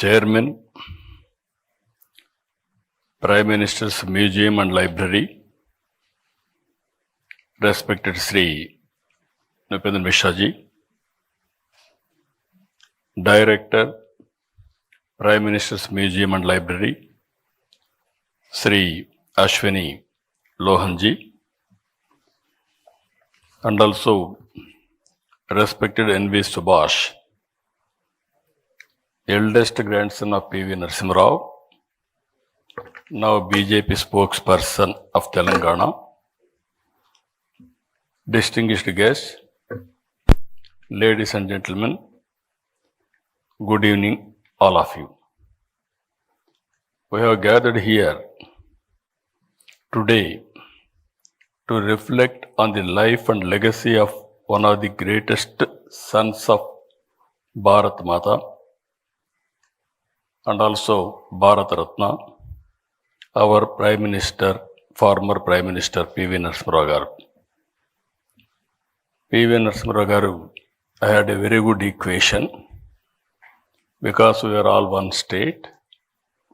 Chairman, Prime Minister's Museum and Library, respected Sri Nupendra Mishra ji, Director, Prime Minister's Museum and Library, Sri Ashwini Lohan ji, and also respected N.V. Subhash, eldest grandson of P.V. Narasimha Rao, now BJP spokesperson of Telangana, distinguished guests, ladies and gentlemen, good evening, all of you. We have gathered here today to reflect on the life and legacy of one of the greatest sons of Bharat Mata and also Bharat Ratna, our Prime Minister, former Prime Minister P.V. Narasimha Rao garu. P.V. Narasimha Rao garu, I had a very good equation because we were all one state,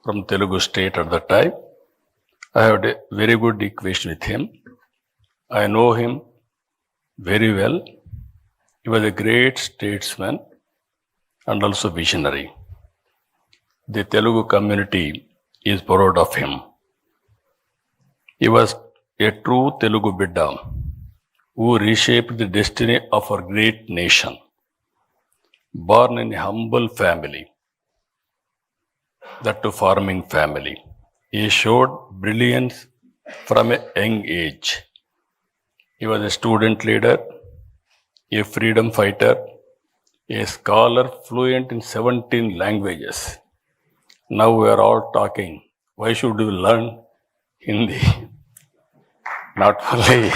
from Telugu state at that time. I had a very good equation with him. I know him very well. He was a great statesman and also visionary. The Telugu community is proud of him. He was a true Telugu Bidda who reshaped the destiny of our great nation. Born in a humble family, that too farming family, he showed brilliance from a young age. He was a student leader, a freedom fighter, a scholar fluent in 17 languages. Now we are all talking, why should we learn Hindi? Not only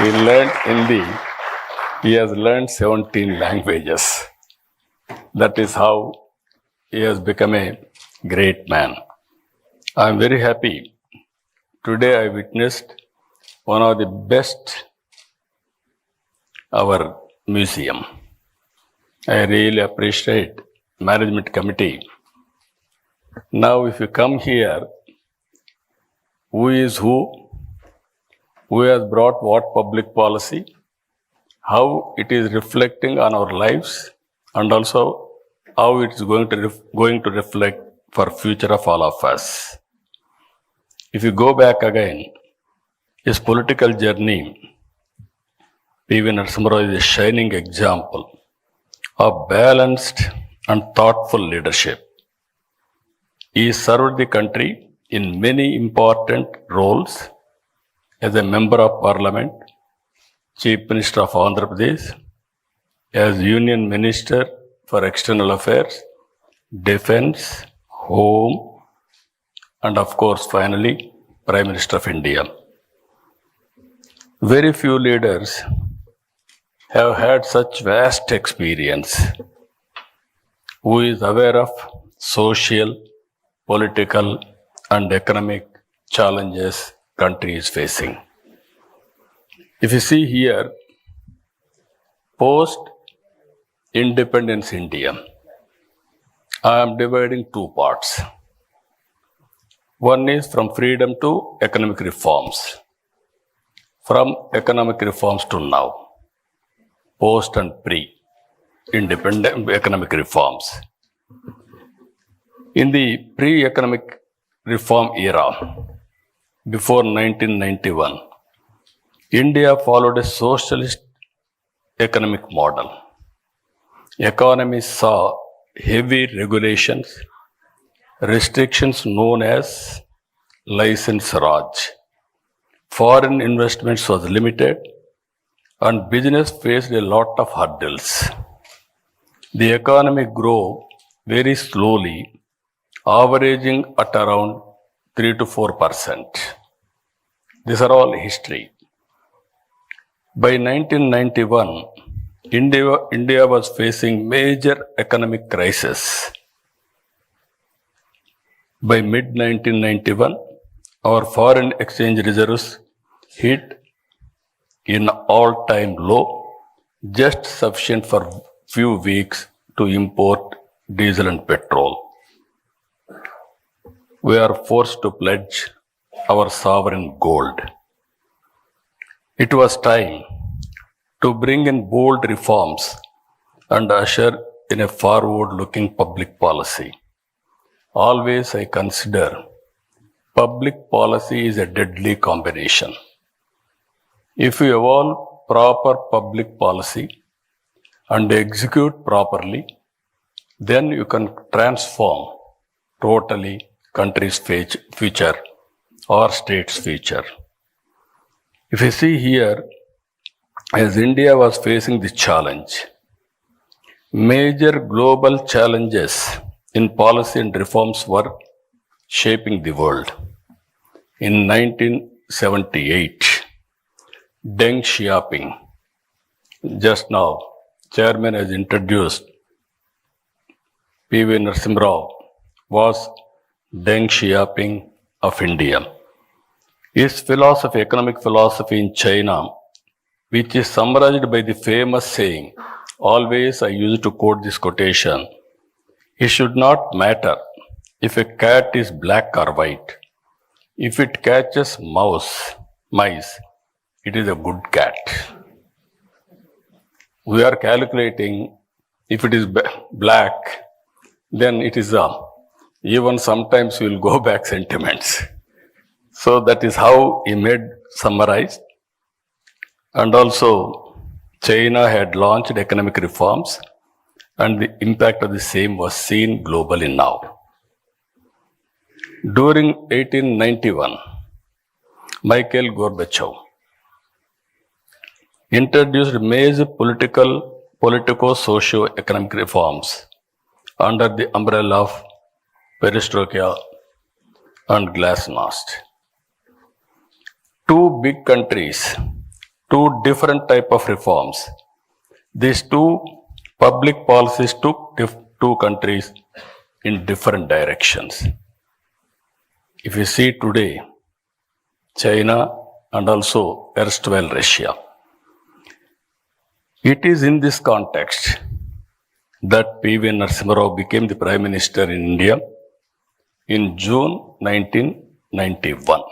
he learned Hindi, he has learned 17 languages. That is how he has become a great man. I am very happy. Today I witnessed one of the best our museum. I really appreciate management committee. Now if you come here, who is who has brought what public policy, how it is reflecting on our lives, and also how it is going to reflect for future of all of us. If you go back again, his political journey, P.V. Narasimha Rao is a shining example of balanced and thoughtful leadership. He served the country in many important roles as a member of parliament, Chief Minister of Andhra Pradesh, as Union Minister for External Affairs, Defence, Home, and of course finally Prime Minister of India. Very few leaders have had such vast experience, who is aware of social, political and economic challenges country is facing. If you see here, post-independence India, I am dividing two parts. One is from freedom to economic reforms. From economic reforms to now, post and pre-independent economic reforms. In the pre-economic reform era, before 1991, India followed a socialist economic model. Economy saw heavy regulations, restrictions known as license Raj. Foreign investments was limited and business faced a lot of hurdles. The economy grew very slowly, averaging at around 3 to 4%. These are all history. By 1991, India was facing major economic crisis. By mid-1991, our foreign exchange reserves hit an all-time low, just sufficient for few weeks to import diesel and petrol. we are forced to pledge our sovereign gold. It was time to bring in bold reforms and usher in a forward-looking public policy. Always I consider public policy is a deadly combination. If you evolve proper public policy and execute properly, then you can transform totally country's future or state's future. If you see here, as India was facing this challenge, major global challenges in policy and reforms were shaping the world. In 1978, Deng Xiaoping, just now, Chairman has introduced P.V. Narasimha Rao, was Deng Xiaoping of India. His philosophy, economic philosophy in China, which is summarized by the famous saying, always I used to quote this quotation, it should not matter if a cat is black or white. If it catches mice, it is a good cat. We are calculating if it is black, then it is even sometimes we will go back sentiments. So that is how he made summarize. And also China had launched economic reforms and the impact of the same was seen globally now. During 1891, Mikhail Gorbachev introduced major politico-socio-economic reforms under the umbrella of perestroika and glasnost. Two big countries, two different type of reforms. These two public policies took two countries in different directions. If you see today, China and also erstwhile Russia, it is in this context that P.V. Narasimha Rao became the Prime Minister in India in June 1991.